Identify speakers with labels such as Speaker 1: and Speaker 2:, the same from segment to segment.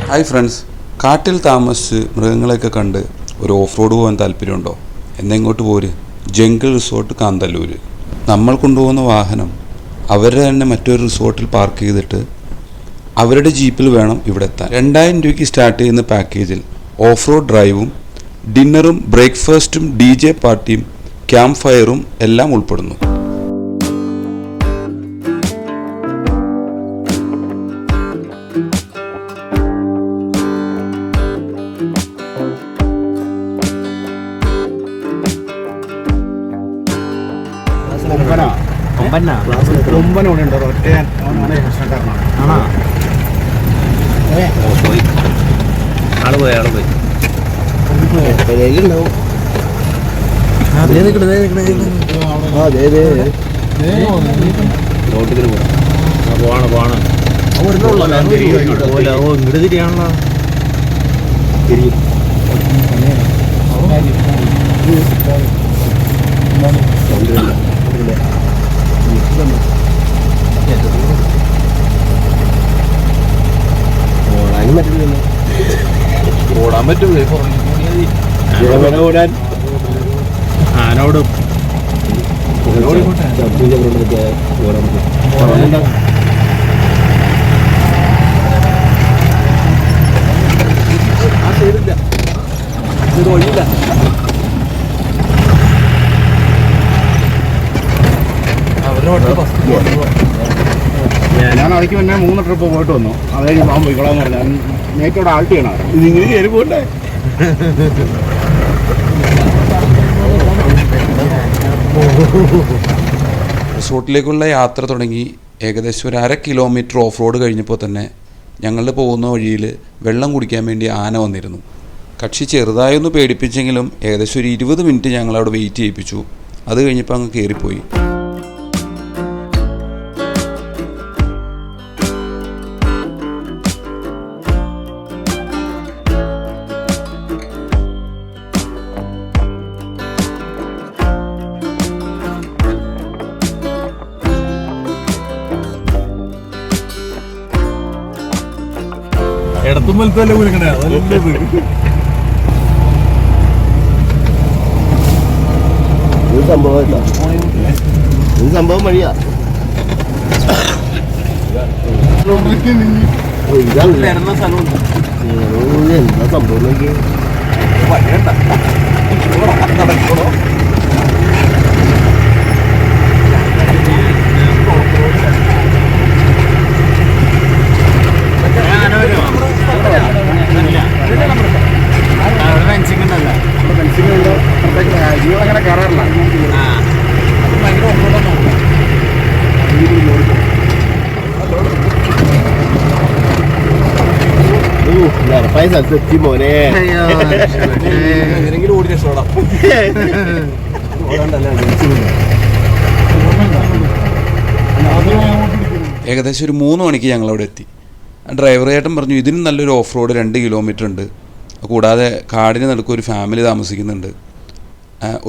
Speaker 1: Hi friends, കാട്ടിൽ താമസിച്ച് മൃഗങ്ങളെയൊക്കെ കണ്ട് ഒരു ഓഫ് റോഡ് പോകാൻ താല്പര്യമുണ്ടോ? എന്നാ ഇങ്ങോട്ട് പോര്. Jungle resort Kanthalloor. നമ്മൾ കൊണ്ടുപോകുന്ന വാഹനം അവരുടെ തന്നെ മറ്റൊരു റിസോർട്ടിൽ പാർക്ക് ചെയ്തിട്ട് അവരുടെ ജീപ്പിൽ വേണം ഇവിടെ എത്താൻ. 2000 രൂപയ്ക്ക് സ്റ്റാർട്ട് ചെയ്യുന്ന പാക്കേജിൽ ഓഫ് റോഡ് ഡ്രൈവും ഡിന്നറും ബ്രേക്ക്ഫാസ്റ്റും DJ പാർട്ടിയും ക്യാമ്പ് ഫയറും എല്ലാം ഉൾപ്പെടുന്നു.
Speaker 2: ഒമ്പനോടുണ്ടോ ഒറ്റ പ്രശ്നക്കാരനാണ്.
Speaker 3: ആള് പോയി റോട്ടിൽ പോവാണ് ഇങ്ങോട്ട് തിരിയാണല്ലോ. ഓടാൻ പറ്റും. ആനോടും ഒഴിയില്ല.
Speaker 2: ഞാൻ അവിടേക്ക് പിന്നെ 3 ട്രിപ്പ് പോയിട്ട് വന്നു. അത് കഴിഞ്ഞ് പാമ്പ് പോയിക്കോളാന്ന് പറഞ്ഞാൽ നേരത്തെ അവിടെ ആൾട്ട് ചെയ്യണം. ഇതിങ്ങനെ കയറി പോകണ്ടേ?
Speaker 1: റിസോർട്ടിലേക്കുള്ള യാത്ര തുടങ്ങി ഏകദേശം ഒരു 1/2 കിലോമീറ്റർ ഓഫ് റോഡ് കഴിഞ്ഞപ്പോൾ തന്നെ ഞങ്ങളുടെ പോകുന്ന വഴിയിൽ വെള്ളം കുടിക്കാൻ വേണ്ടി ആന വന്നിരുന്നു. കക്ഷി ചെറുതായൊന്ന് പേടിപ്പിച്ചെങ്കിലും ഏകദേശം ഒരു 20 മിനിറ്റ് ഞങ്ങളവിടെ വെയിറ്റ് ചെയ്യിപ്പിച്ചു. അത് കഴിഞ്ഞപ്പോൾ അങ്ങ് കയറിപ്പോയി.
Speaker 3: ഇടത്തും വലത്തല്ലേ കുലുക്കണേ?
Speaker 2: സംഭവം വഴിയാ എന്താ സംഭവം നോക്കി അങ്ങനെ കയറാറില്ല. പൈസ തെറ്റി മോനെ. എങ്ങനെങ്കിലും ഓടി രക്ഷപ്പെടാം.
Speaker 1: ഏകദേശം ഒരു 3 മണിക്ക് ഞങ്ങളവിടെ എത്തി. ഡ്രൈവർ ചേട്ടൻ പറഞ്ഞു ഇതിനും നല്ലൊരു ഓഫ് റോഡ് 2 കിലോമീറ്റർ ഉണ്ട്, കൂടാതെ കാടിന് നടുക്ക് ഒരു ഫാമിലി താമസിക്കുന്നുണ്ട്,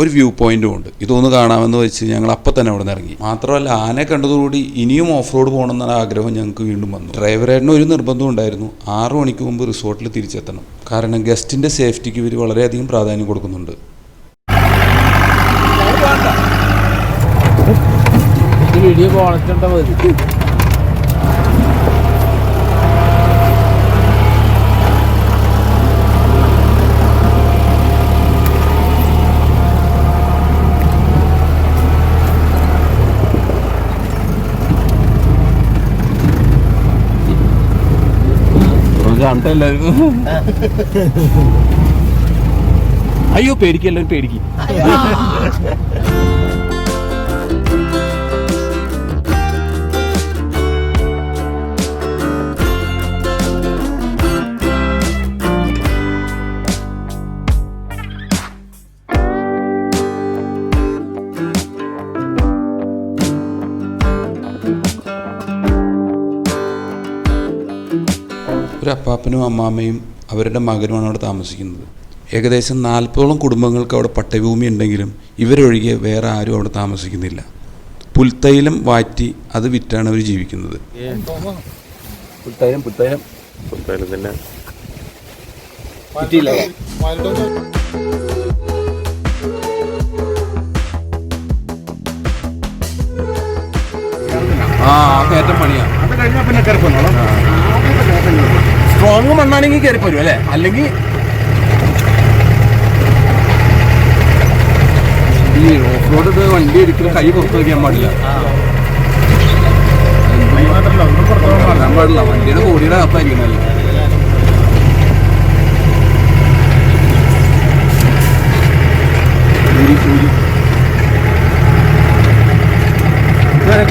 Speaker 1: ഒരു വ്യൂ പോയിന്റും ഉണ്ട്, ഇതൊന്ന് കാണാമെന്ന് വെച്ച് ഞങ്ങൾ അപ്പം തന്നെ അവിടെ നിന്ന് ഇറങ്ങി. മാത്രമല്ല ആനയെ കണ്ടതോടുകൂടി ഇനിയും ഓഫ് റോഡ് പോകണമെന്ന ആഗ്രഹം ഞങ്ങൾക്ക് വീണ്ടും വന്നു. ഡ്രൈവറേട്ടന് ഒരു നിർബന്ധം ഉണ്ടായിരുന്നു, 6 മണിക്ക് മുമ്പ് റിസോർട്ടിൽ തിരിച്ചെത്തണം. കാരണം ഗസ്റ്റിൻ്റെ സേഫ്റ്റിക്ക് ഇവർ വളരെയധികം പ്രാധാന്യം കൊടുക്കുന്നുണ്ട്.
Speaker 3: വീഡിയോ പോകണുണ്ടോ? അയ്യോ പേടിക്കല്ലോ, പേടിക്ക്.
Speaker 1: ഒരു അപ്പാപ്പനും അമ്മാമ്മയും അവരുടെ മകനുമാണ് അവിടെ താമസിക്കുന്നത്. ഏകദേശം 40ഓളം കുടുംബങ്ങൾക്ക് അവിടെ പട്ടയഭൂമി ഉണ്ടെങ്കിലും ഇവരൊഴികെ വേറെ ആരും അവിടെ താമസിക്കുന്നില്ല. പുൽത്തൈലം വാറ്റി അത് വിറ്റാണ് അവർ ജീവിക്കുന്നത്.
Speaker 3: കയറ്റം പണിയാ.
Speaker 2: അത് കഴിഞ്ഞാൽ പിന്നെ കയറിപ്പോന്നോളൂ.
Speaker 3: സ്ട്രോങ് മണ്ണാണെങ്കിൽ കയറിപ്പോരും അല്ലേ? അല്ലെങ്കിൽ ഈ ഓഫ് റോഡ് വണ്ടി ഒരിക്കലും കൈ പുറത്ത് വയ്ക്കാൻ പാടില്ല. പറയാൻ പാടില്ല, വണ്ടിയുടെ ബോഡിയുടെ അകത്തായിരിക്കണല്ലോ.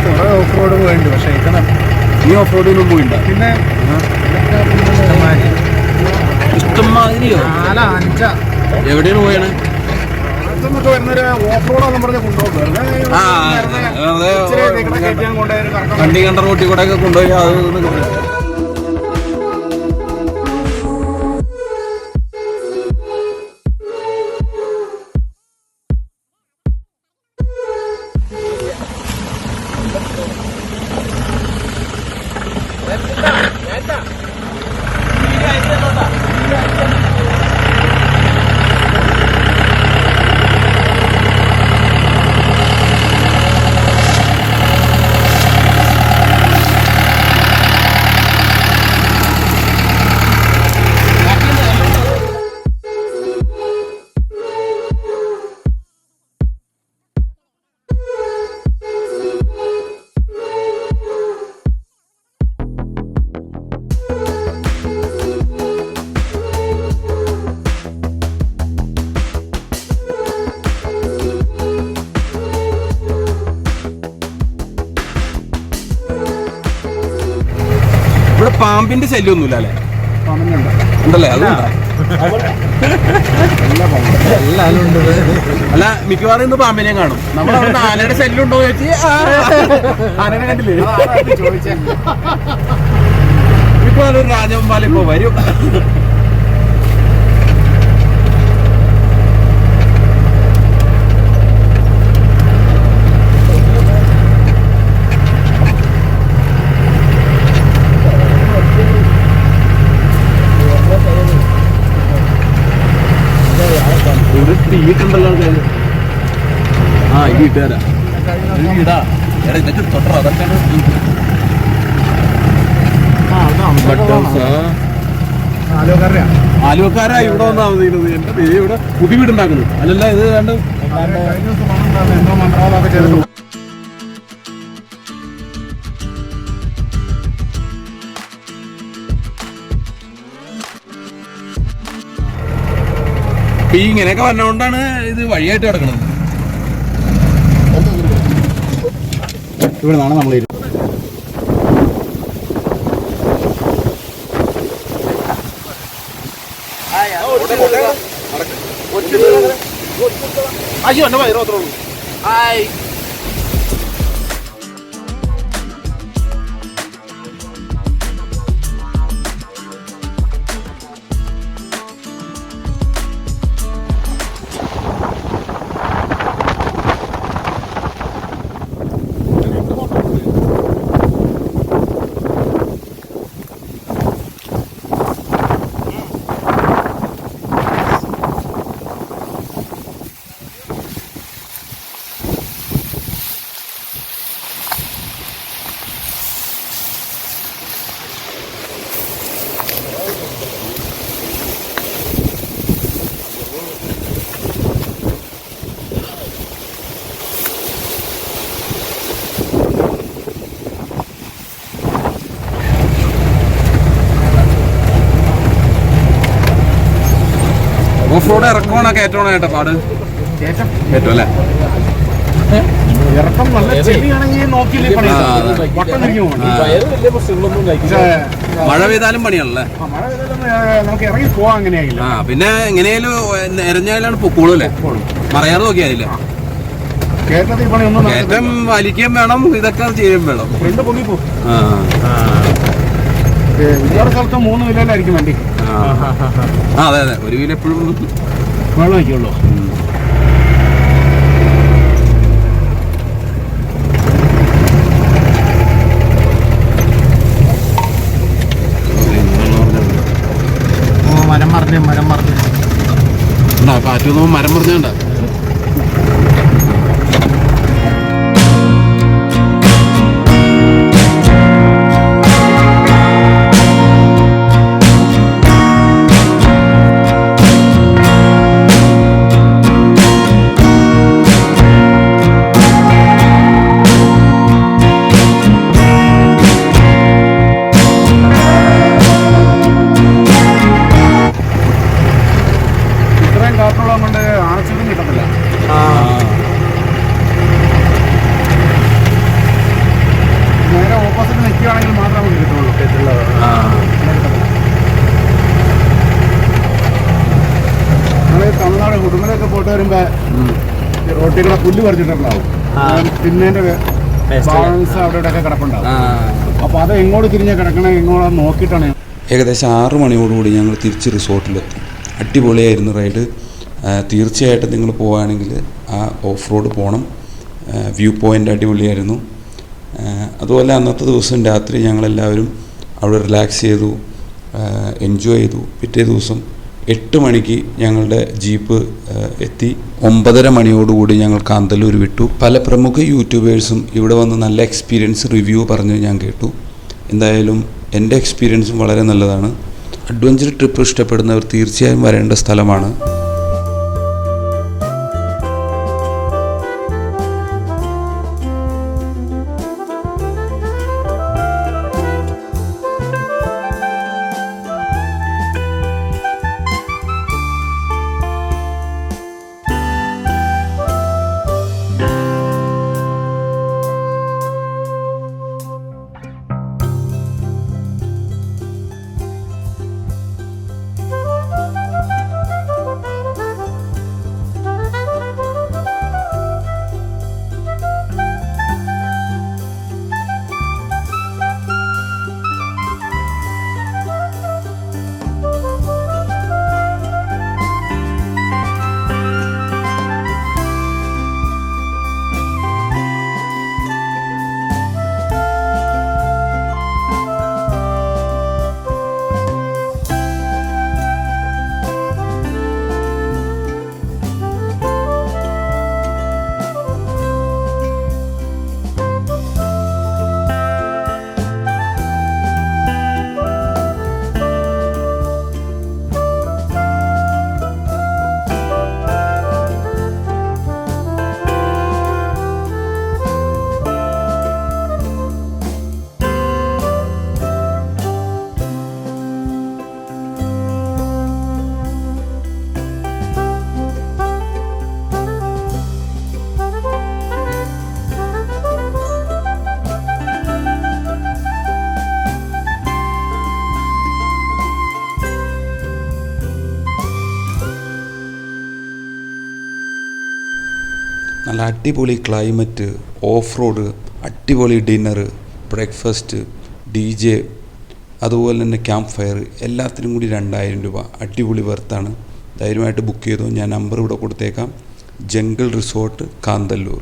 Speaker 2: കുറെ ഓഫ് റോഡ് പോയിട്ടുണ്ട്. പക്ഷേ
Speaker 3: നീ ഓഫ് റോഡിനും പോയിണ്ട?
Speaker 2: പിന്നെ
Speaker 3: ഇഷ്ടംമാതിരിയോ?
Speaker 2: 4-5
Speaker 3: എവിടെയാണ് പോയാണ്?
Speaker 2: വരുന്നൊരു ഓഫ് റോഡാന്ന് പറഞ്ഞ കൊണ്ടുപോകും.
Speaker 3: വണ്ടി കണ്ട റോട്ടിൽ കൂടെ ഒക്കെ കൊണ്ടുപോയി അത് ഇവിടെ പാമ്പിന്റെ ശല്യം ഒന്നുമില്ല അല്ലേ? ഉണ്ടല്ലേ? അതുകൊണ്ടാ അല്ല, മിക്കവാറും ഇന്ന് പാമ്പിനെ കാണും. നമ്മളവിടെ ആനയുടെ ശല്യം ഉണ്ടോ ചോദിച്ച് ആനനെ കണ്ടില്ലേ? മിക്കവാറും രാജവമ്പാല ഇപ്പൊ വരും. ഒരു തീയിട്ടുണ്ടല്ലോ ആൾക്കാർ. ഈ വീട്ടുകാരാ വീടാ. ഇതൊക്കെ തൊട്ടറ അതൊക്കെയാണ് ആലുവക്കാരാ ഇവിടെ വന്നാ മതി. എന്റെ പേര് ഇവിടെ പുതിയ വീടുണ്ടാക്കുന്നു. അല്ലല്ല, ഇത് കണ്ട് ഈ ഇങ്ങനെയൊക്കെ വന്നതുകൊണ്ടാണ് ഇത് വഴിയായിട്ട് കിടക്കുന്നത്.
Speaker 2: ഇവിടെ നിന്നാണ് നമ്മൾ
Speaker 3: അയ്യോ എന്റെ വയറോത്രേ ഉള്ളൂ. ഓഫ് റോഡ് ഇറക്കമാണോ കയറ്റമാണോ ചേട്ടാ പാട്? കയറ്റം അല്ലേ?
Speaker 2: ഇറക്കം നല്ല ചെളിയാണെങ്കിൽ നോക്കിയില്ലേ പണി.
Speaker 3: മഴ പെയ്താലും പണിയാണല്ലേ?
Speaker 2: മഴ പെയ്താലും നമുക്ക് ഇറങ്ങി പോവാൻ അങ്ങനെയായില്ല.
Speaker 3: പിന്നെ എങ്ങനെയാലും എരഞ്ഞാലാണ് പൊക്കോളൂ അല്ലേ? മറയാതെ നോക്കിയാലില്ല.
Speaker 2: കേരളത്തിൽ പണി ഒന്നും
Speaker 3: കയറ്റം വലിക്കുകയും വേണം, ഇതൊക്കെ ചെയ്യുകയും വേണം.
Speaker 2: ഫ്രണ്ട് പൊങ്ങിപ്പോ വേറെ സ്ഥലത്ത് 3 വിലയിലായിരിക്കും വണ്ടി.
Speaker 3: അതെ അതെ, ഒരു വീല് എപ്പോഴും
Speaker 2: വെള്ളം വയ്ക്കുള്ളൂ.
Speaker 3: കാറ്റൊന്നും മരം പറഞ്ഞോണ്ട.
Speaker 2: ഇത്രയും കാറ്റുള്ളത് കൊണ്ട് ആഴ്ചയിലും കിട്ടത്തില്ല. നേരെ ഓപ്പോസിറ്റ് നിൽക്കുകയാണെങ്കിൽ മാത്രമേ നമുക്ക് കിട്ടുള്ളൂ. നമ്മൾ തമിഴ്നാട് കുടുംബത്തിലൊക്കെ പോയിട്ട് വരുമ്പോൾ റോട്ടിലുള്ള പുല്ല് പറിച്ചിട്ടുണ്ടാവും. തിന്നേൻ്റെ ബാലൻസ് അവിടെ ഇവിടെയൊക്കെ കിടപ്പുണ്ടാവും. അപ്പോൾ അത് എങ്ങോട്ട് തിരിഞ്ഞാൽ കിടക്കണേ എങ്ങോട്ട് നോക്കിയിട്ടാണ്.
Speaker 1: ഏകദേശം 6 മണിയോടുകൂടി ഞങ്ങൾ തിരിച്ച് റിസോർട്ടിലെത്തി. അടിപൊളിയായിരുന്നു റൈഡ്. തീർച്ചയായിട്ടും നിങ്ങൾ പോവുകയാണെങ്കിൽ ആ ഓഫ് റോഡ് പോകണം. വ്യൂ പോയിൻ്റ് അടിപൊളിയായിരുന്നു. അതുപോലെ അന്നത്തെ ദിവസം രാത്രി ഞങ്ങളെല്ലാവരും അവിടെ റിലാക്സ് ചെയ്തു, എൻജോയ് ചെയ്തു. പിറ്റേ ദിവസം 8 മണിക്ക് ഞങ്ങളുടെ ജീപ്പ് എത്തി. 9:30 മണിയോടുകൂടി ഞങ്ങൾ കാന്തല്ലൂർ വിട്ടു. പല പ്രമുഖ യൂട്യൂബേഴ്സും ഇവിടെ വന്ന് നല്ല എക്സ്പീരിയൻസ് റിവ്യൂ പറഞ്ഞ് ഞാൻ കേട്ടു. എന്തായാലും എൻ്റെ എക്സ്പീരിയൻസും വളരെ നല്ലതാണ്. അഡ്വഞ്ചർ ട്രിപ്പ് ഇഷ്ടപ്പെടുന്നവർ തീർച്ചയായും വരേണ്ട സ്ഥലമാണ്. നല്ല അടിപൊളി ക്ലൈമറ്റ്, ഓഫ് റോഡ്, അടിപൊളി ഡിന്നറ്, ബ്രേക്ക്ഫാസ്റ്റ്, DJ, അതുപോലെ തന്നെ ക്യാമ്പ് ഫയർ, എല്ലാത്തിനും കൂടി 2000 രൂപ. അടിപൊളി വർത്താണ്. ധൈര്യമായിട്ട് ബുക്ക് ചെയ്തു. ഞാൻ നമ്പർ ഇവിടെ കൊടുത്തേക്കാം. Jungle resort, Kanthalloor.